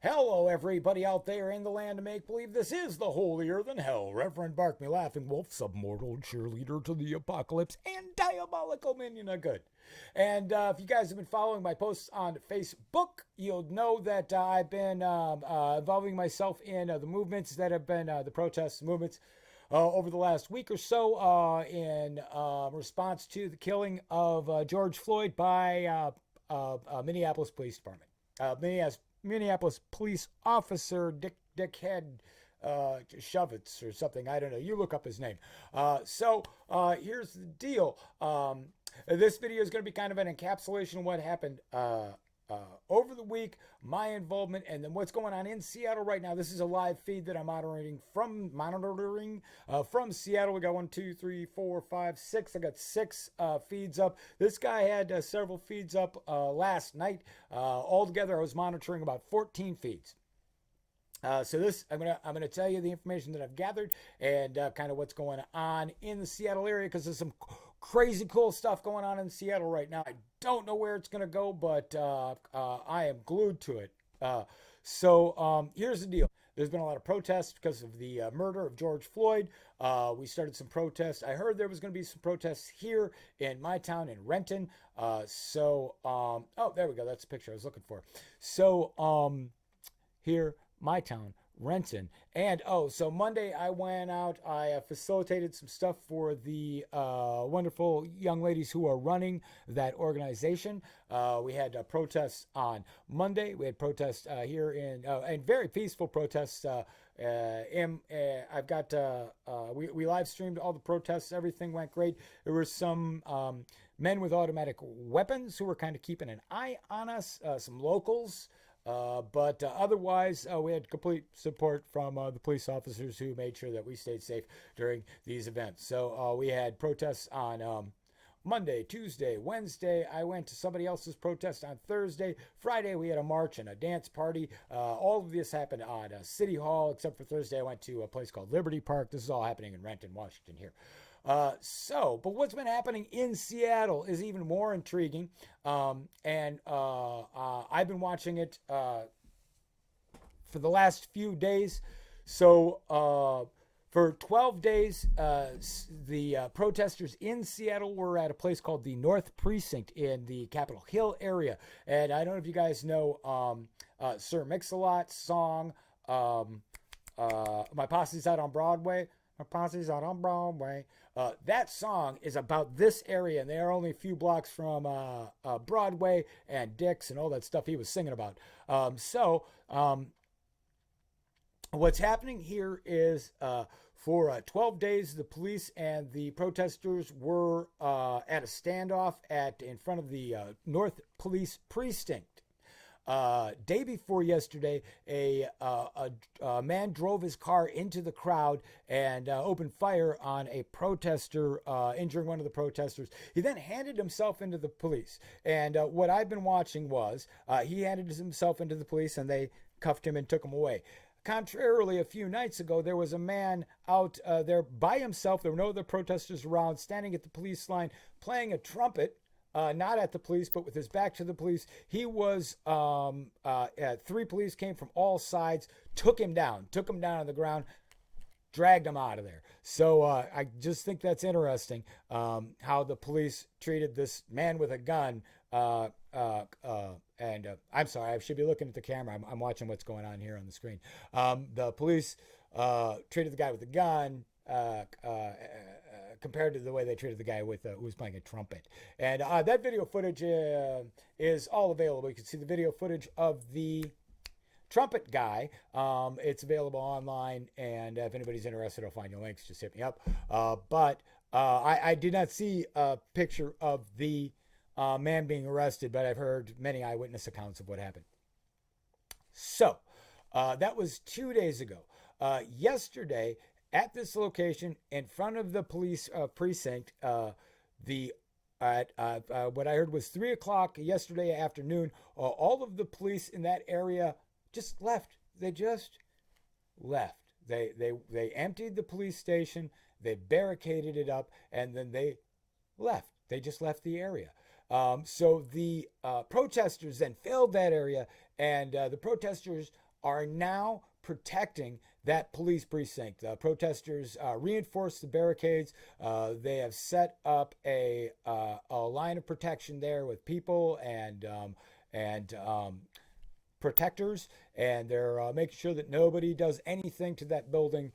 Hello, everybody out there in the land of make believe. This is the holier than hell Reverend Bark Me Laughing Wolf, submortal cheerleader to the apocalypse, and diabolical minion of good. And if you guys have been following my posts on Facebook, you'll know that I've been involving myself in the movements that have been the protests movements over the last week or so in response to the killing of George Floyd by Minneapolis Police Department. Minneapolis police officer Dickhead Shovitz or something. I don't know. You look up his name. So here's the deal. This video is going to be kind of an encapsulation of what happened over the week, my involvement, and then what's going on in Seattle right now. This is a live feed that I'm monitoring from Seattle. We got 1, 2, 3, 4, 5, 6. I got 6 feeds up. This guy had several feeds up last night. Altogether, I was monitoring about 14 feeds. So this, I'm gonna tell you the information that I've gathered and kind of what's going on in the Seattle area, because there's some crazy cool stuff going on in Seattle right now. I don't know where it's gonna go, but I am glued to it. So here's the deal. There's been a lot of protests because of the murder of George Floyd. We started some protests. I heard there was going to be some protests here in my town in Renton. Oh, there we go. That's the picture I was looking for. So here, my town, Renton. And so Monday I went out, I facilitated some stuff for the wonderful young ladies who are running that organization. We had protests on Monday. We had protests here and very peaceful protests. I've got, we live streamed all the protests. Everything went great. There were some men with automatic weapons who were kind of keeping an eye on us, some locals. But otherwise, we had complete support from the police officers who made sure that we stayed safe during these events. So we had protests on Monday, Tuesday, Wednesday. I went to somebody else's protest on Thursday. Friday, we had a march and a dance party. All of this happened on City Hall, except for Thursday, I went to a place called Liberty Park. This is all happening in Renton, Washington here. But what's been happening in Seattle is even more intriguing. I've been watching it for the last few days. So for 12 days, the protesters in Seattle were at a place called the North Precinct in the Capitol Hill area. And I don't know if you guys know Sir Mix-a-Lot's song, My Posse's Out on Broadway. My Posse's Out on Broadway. That song is about this area, and they are only a few blocks from Broadway and Dick's and all that stuff he was singing about. What's happening here is for 12 days, the police and the protesters were at a standoff in front of the North Police Precinct. Day before yesterday, a man drove his car into the crowd and opened fire on a protester, injuring one of the protesters. He then handed himself into the police. And what I've been watching was he handed himself into the police and they cuffed him and took him away. Contrarily, a few nights ago, there was a man out there by himself. There were no other protesters around, standing at the police line, playing a trumpet. Not at the police, but with his back to the police. He was, 3 police came from all sides, took him down on the ground, dragged him out of there. So I just think that's interesting, how the police treated this man with a gun. I'm sorry, I should be looking at the camera. I'm watching what's going on here on the screen. The police treated the guy with the gun compared to the way they treated the guy who was playing a trumpet. And that video footage is all available. You can see the video footage of the trumpet guy. It's available online, and if anybody's interested, I'll find your links. Just hit me up. But I did not see a picture of the man being arrested, but I've heard many eyewitness accounts of what happened. So that was 2 days ago. Yesterday, at this location, in front of the police precinct, what I heard was 3 o'clock yesterday afternoon. All of the police in that area just left. They just left. They emptied the police station. They barricaded it up, and then they left. They just left the area. So the protesters then filled that area, and the protesters are now protecting that police precinct. Protesters reinforced the barricades. They have set up a line of protection there with people and protectors, and they're making sure that nobody does anything to that building.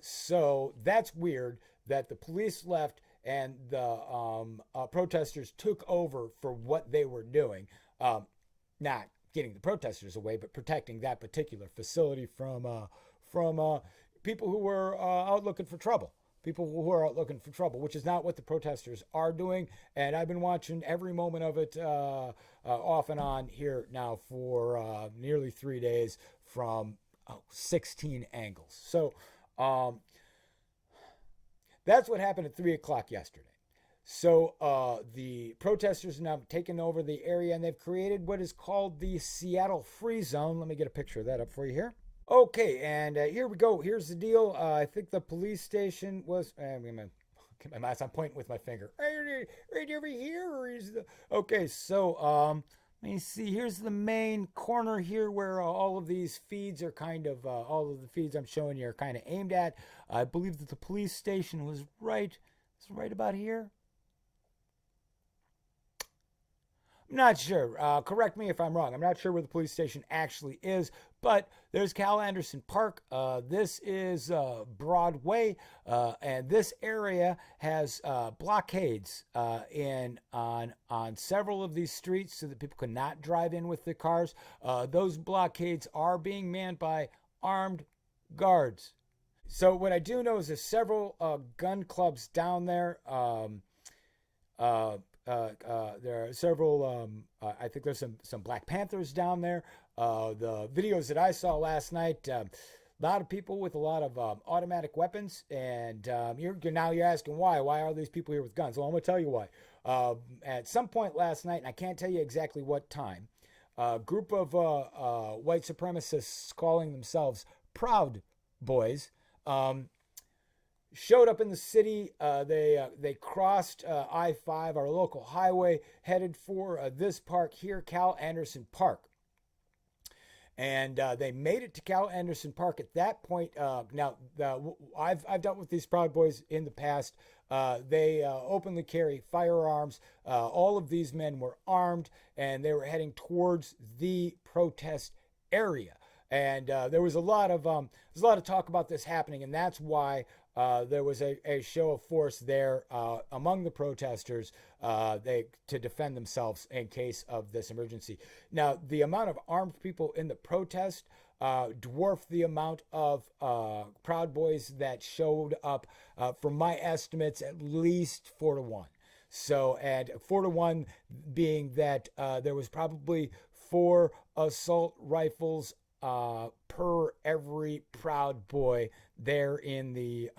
So that's weird that the police left and the protesters took over for what they were doing. Not getting the protesters away, but protecting that particular facility from people who were out looking for trouble. People who are out looking for trouble, which is not what the protesters are doing. And I've been watching every moment of it off and on here now for nearly 3 days from 16 angles. So that's what happened at 3 o'clock yesterday. So the protesters have now taken over the area, and they've created what is called the Seattle Free Zone. Let me get a picture of that up for you here. Okay, and here we go. Here's the deal. I think the police station was. I'm gonna get my mouse. I'm pointing with my finger. Right over here, or is the? Okay, so let me see. Here's the main corner here, where all of these feeds are kind of all of the feeds I'm showing you are kind of aimed at. I believe that the police station was right. It's right about here. I'm not sure. Correct me if I'm wrong. I'm not sure where the police station actually is, but there's Cal Anderson Park. This is Broadway, and this area has blockades on several of these streets so that people could not drive in with their cars. Those blockades are being manned by armed guards. So what I do know is there's several gun clubs down there. There are several, I think there's some Black Panthers down there. The videos that I saw last night, a lot of people with a lot of automatic weapons. And you're asking why. Why are these people here with guns? Well, I'm going to tell you why. At some point last night, and I can't tell you exactly what time, a group of white supremacists calling themselves Proud Boys showed up in the city. They crossed I-5, our local highway, headed for this park here, Cal Anderson Park. And they made it to Cal Anderson Park at that point. Now, I've dealt with these Proud Boys in the past. They openly carry firearms. All of these men were armed, and they were heading towards the protest area. And there was a lot of talk about this happening, and that's why there was a show of force there among the protesters to defend themselves in case of this emergency. Now, the amount of armed people in the protest dwarfed the amount of Proud Boys that showed up. From my estimates, at least 4 to 1. So, and 4 to 1 being that there was probably 4 assault rifles per every Proud Boy there in the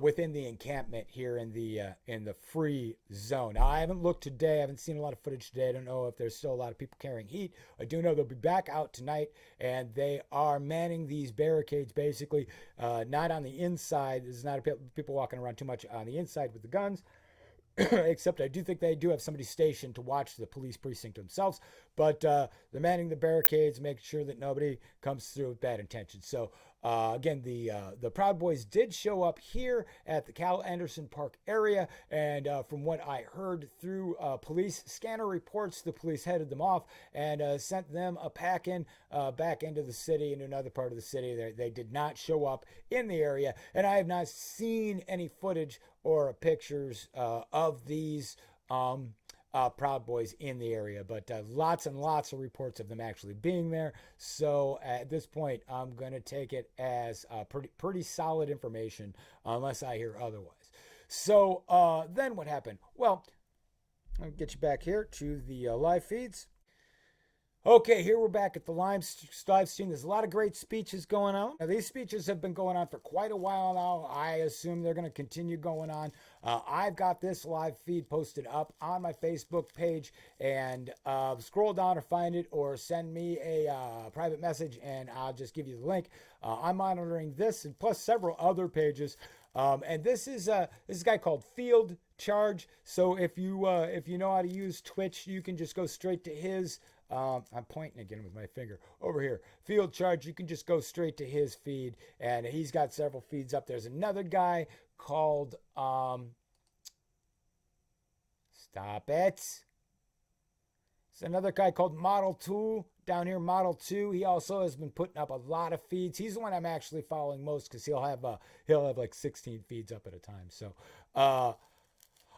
within the encampment here in the free zone. Now, I haven't looked today. I haven't seen a lot of footage today. I don't know if there's still a lot of people carrying heat. I do know they'll be back out tonight, and they are manning these barricades basically, not on the inside. There's not people walking around too much on the inside with the guns. Except I do think they do have somebody stationed to watch the police precinct themselves. But they're manning the barricades, making sure that nobody comes through with bad intentions. So again, the Proud Boys did show up here at the Cal Anderson Park area, and from what I heard through police scanner reports, the police headed them off and sent them a pack-in back into the city, into another part of the city. They did not show up in the area, and I have not seen any footage or pictures of these Proud Boys in the area, but lots and lots of reports of them actually being there. So at this point, I'm going to take it as pretty solid information, unless I hear otherwise. So then what happened? Well, I'll get you back here to the live feeds. Okay, here we're back at the live stream. There's a lot of great speeches going on. Now, these speeches have been going on for quite a while now. I assume they're going to continue going on. I've got this live feed posted up on my Facebook page, and scroll down or find it, or send me a private message, and I'll just give you the link. I'm monitoring this and plus several other pages. And this is a guy called Field Charge. So if you know how to use Twitch, you can just go straight to his I'm pointing again with my finger over here. Field Charge, you can just go straight to his feed, and he's got several feeds up. There's another guy called, stop it. There's another guy called Model 2 down here, Model 2. He also has been putting up a lot of feeds. He's the one I'm actually following most because he'll have like 16 feeds up at a time. So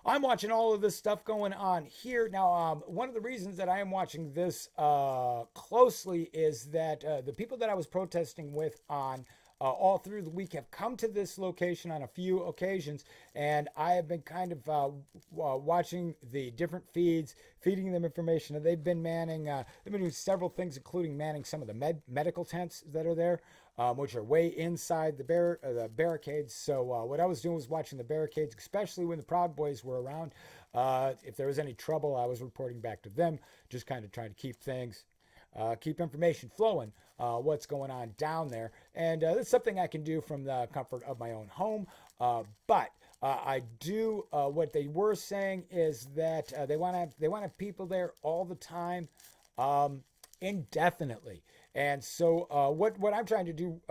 I'm watching all of this stuff going on here. Now, one of the reasons that I am watching this closely is that the people that I was protesting with on all through the week have come to this location on a few occasions, and I have been kind of watching the different feeds, feeding them information. And they've been manning, they've been doing several things, including manning some of the medical tents that are there, which are way inside the barricades. So what I was doing was watching the barricades, especially when the Proud Boys were around. If there was any trouble, I was reporting back to them, just kind of trying to keep things, keep information flowing, what's going on down there. And that's something I can do from the comfort of my own home. But I do, what they were saying is that they want to have people there all the time, indefinitely. And so what I'm trying to do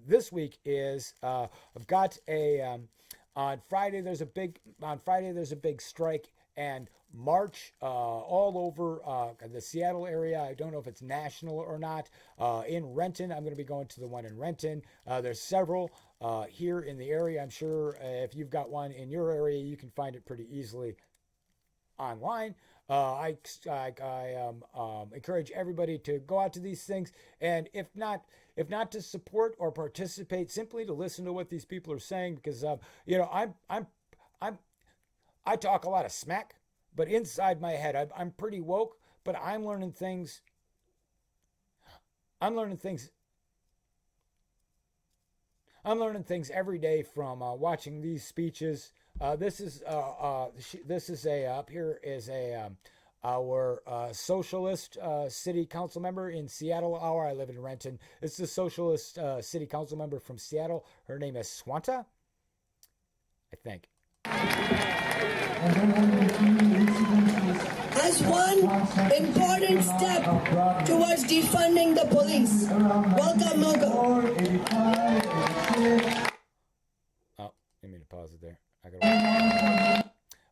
this week is I've got a on Friday there's a big strike and march all over the Seattle area. I don't know if it's national or not. In Renton, I'm going to be going to the one in Renton. There's several here in the area. I'm sure if you've got one in your area, you can find it pretty easily online. I encourage everybody to go out to these things, and if not to support or participate, simply to listen to what these people are saying, because I talk a lot of smack, but inside my head I'm pretty woke, but I'm learning things every day from watching these speeches. This is up here is our socialist city council member in Seattle. I live in Renton. It's the socialist city council member from Seattle. Her name is Swanta, I think. As one important step towards defunding the police. Welcome, Mogo. Oh, let me pause it there.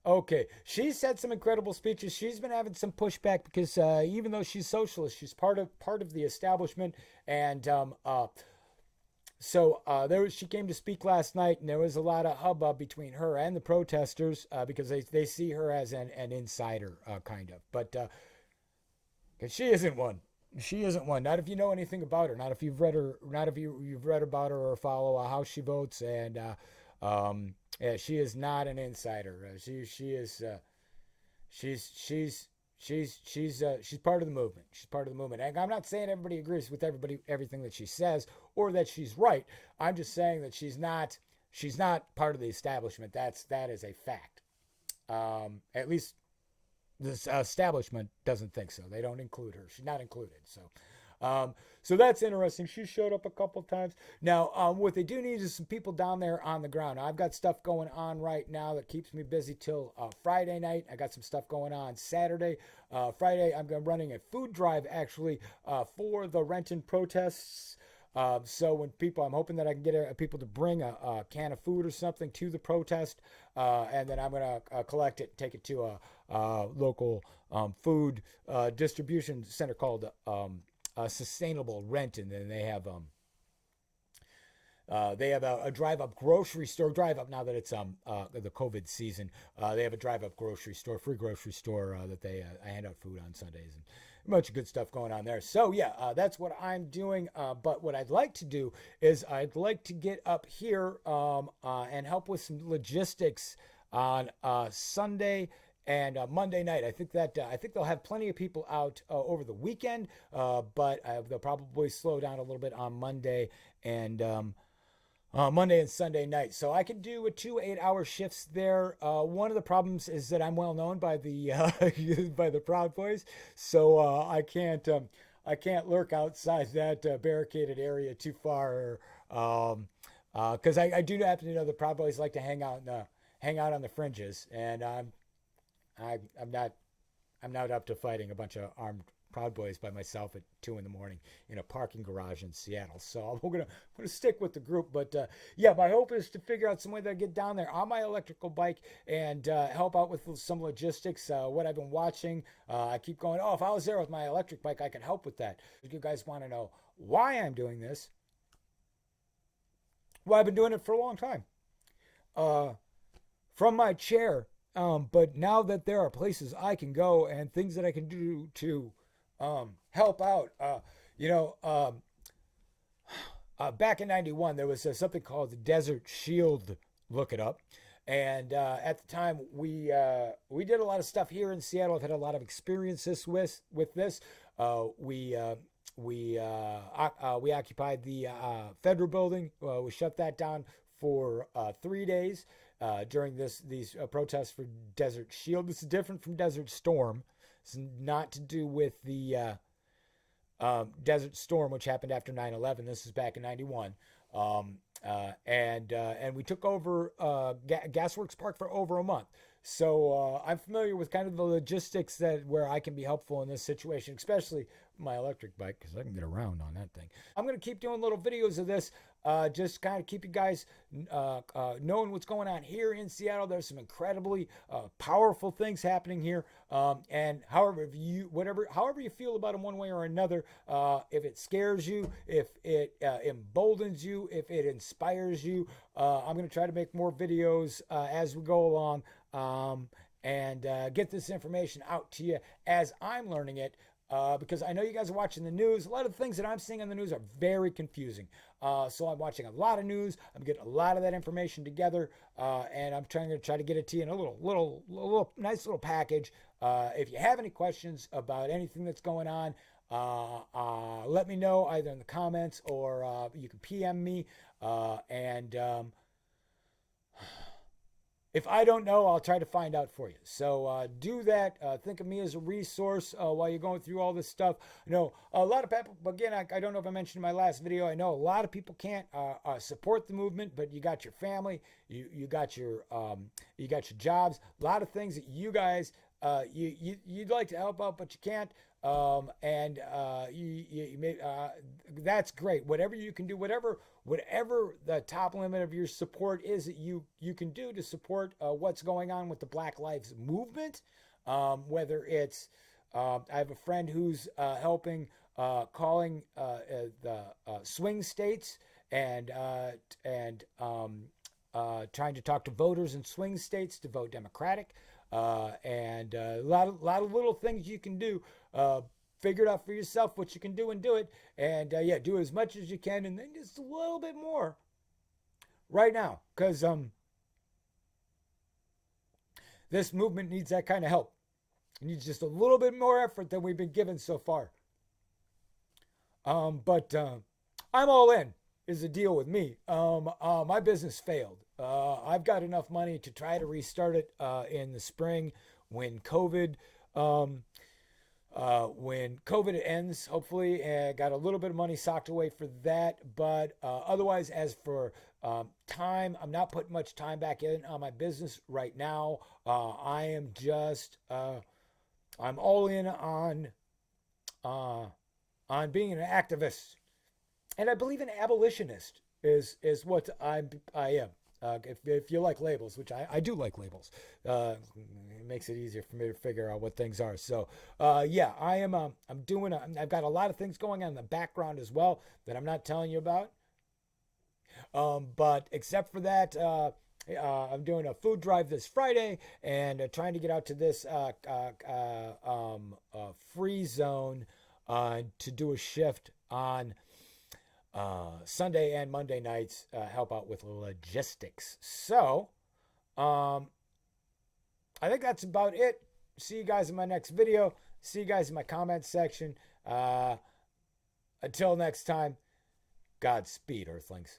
Okay, she said some incredible speeches. She's been having some pushback because even though she's socialist, she's part of the establishment, and she came to speak last night, and there was a lot of hubbub between her and the protesters because they see her as an insider, kind of. But because she isn't one. She isn't one. Not if you know anything about her. Not if you've read her. Not if you've read about her or follow how she votes. And yeah, she is not an insider. She's part of the movement. She's part of the movement. And I'm not saying everybody agrees with everything that she says or that she's right. I'm just saying that she's not part of the establishment. That is a fact. At least this establishment doesn't think so. They don't include her. She's not included. So that's interesting. She showed up a couple times. Now, what they do need is some people down there on the ground. I've got stuff going on right now that keeps me busy till Friday night. I got some stuff going on Saturday. Friday, I'm running a food drive, actually, for the Renton protests. So when I'm hoping that I can get people to bring a can of food or something to the protest, and then I'm going to collect it and take it to a local food distribution center called Sustainable Renton, and they have a drive-up grocery store. Drive-up now that it's the COVID season. They have a drive-up grocery store, free grocery store that I hand out food on Sundays, and a bunch of good stuff going on there. So yeah, that's what I'm doing. But what I'd like to do is I'd like to get up here and help with some logistics on Sunday and Monday night. I think they'll have plenty of people out over the weekend, but they'll probably slow down a little bit on Monday and Sunday night. So I can do 2 8-hour shifts there. One of the problems is that I'm well known by the by the Proud Boys, so I can't lurk outside that barricaded area too far, because I do happen to know the Proud Boys like to hang out on the fringes, and I'm not up to fighting a bunch of armed Proud Boys by myself at 2 in the morning in a parking garage in Seattle. So I'm gonna stick with the group. But yeah, my hope is to figure out some way to get down there on my electrical bike and help out with some logistics. What I've been watching, I keep going, oh, if I was there with my electric bike, I could help with that. If you guys want to know why I'm doing this, well, I've been doing it for a long time. From my chair. But now that there are places I can go and things that I can do to help out, back in '91 there was something called the Desert Shield. Look it up. And at the time we did a lot of stuff here in Seattle. I've had a lot of experiences with this. We occupied the federal building. We shut that down for 3 days during these protests for Desert Shield. This is different from Desert Storm. It's not to do with the Desert Storm, which happened after 9/11. This is back in '91. And we took over Gasworks Park for over a month. So I'm familiar with kind of the logistics where I can be helpful in this situation, especially my electric bike, because I can get around on that thing. I'm going to keep doing little videos of this, just kind of keep you guys knowing what's going on here in Seattle. There's some incredibly powerful things happening here. And however you feel about them one way or another, if it scares you, if it emboldens you, if it inspires you, I'm going to try to make more videos as we go along. And get this information out to you as I'm learning it, because I know you guys are watching the news. A lot of the things that I'm seeing on the news are very confusing. So I'm watching a lot of news. I'm getting a lot of that information together, and I'm trying to get it to you in a little nice little package. If you have any questions about anything that's going on, let me know either in the comments or you can PM me. If I don't know, I'll try to find out for you. So do that. Think of me as a resource while you're going through all this stuff. You know, a lot of people, again, I don't know if I mentioned in my last video, I know a lot of people can't support the movement, but you got your family, you got your jobs, a lot of things that you guys, you'd like to help out, but you can't. That's great. Whatever you can do, whatever the top limit of your support is that you can do to support what's going on with the Black Lives Movement, whether it's I have a friend who's helping calling the swing states and trying to talk to voters in swing states to vote Democratic, and a lot of little things you can do. Figure it out for yourself what you can do and do it. And do as much as you can, and then just a little bit more right now, because this movement needs that kind of help. It needs just a little bit more effort than we've been given so far. But I'm all in is the deal with me. My business failed. I've got enough money to try to restart it in the spring when COVID ends, hopefully. Got a little bit of money socked away for that. But otherwise, as for time, I'm not putting much time back in on my business right now. I am just, I'm all in on being an activist. And I believe an abolitionist is what I am. If you like labels, which I do like labels, it makes it easier for me to figure out what things are. So, I am. I've got a lot of things going on in the background as well that I'm not telling you about. But except for that, I'm doing a food drive this Friday and trying to get out to this free zone to do a shift on Sunday and Monday nights, help out with logistics. So, I think that's about it. See you guys in my next video. See you guys in my comment section. Until next time, Godspeed, Earthlings.